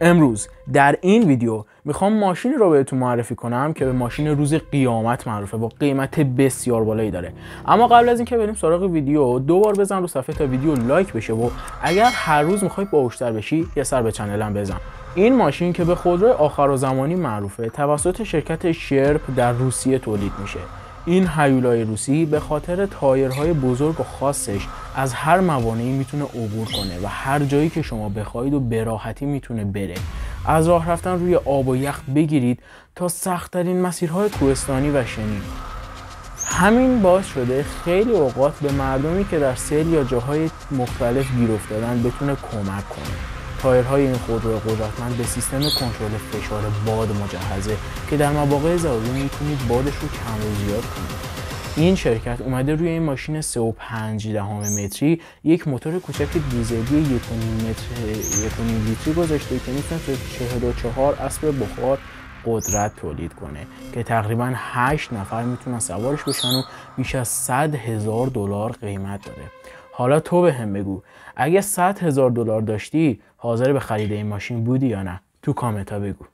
امروز در این ویدیو میخوام ماشینی رو بهتون معرفی کنم که به ماشین روز قیامت معروفه، با قیمت بسیار بالایی داره. اما قبل از اینکه بریم سراغ ویدیو، دوبار بزن رو صفحه تا ویدیو لایک بشه و اگر هر روز میخوای باهوشتر بشی یه سر به چنلم بزن. این ماشین که به خودروی آخرالزمانی معروفه توسط شرکت شرپ در روسیه تولید میشه. این هیولای روسی به خاطر تایرهای بزرگ و خاصش از هر موانعی میتونه عبور کنه و هر جایی که شما بخواید و به راحتی میتونه بره. از راه رفتن روی آب و یخ بگیرید تا سخت‌ترین مسیرهای کوهستانی و شنی. همین باعث شده خیلی اوقات به مردمی که در سیل یا جاهای مختلف گیر افتادن بتونه کمک کنه. تایرهای این خودرو قدرتمند به سیستم کنترل فشار باد مجهزه که در مواقع ضروری میتونید بادش رو کم و زیاد کنید. این شرکت اومده روی این ماشین 3.5 متری یک موتور کوچک دیزلی 1.5 لیتری گذاشته که میتونه 44 اسب بخار قدرت تولید کنه که تقریبا 8 نفر میتونن سوارش بشن و بیش از $100,000 قیمت داره. حالا تو به هم بگو اگه $100,000 داشتی حاضر به خرید این ماشین بودی یا نه؟ تو کامنت ها بگو.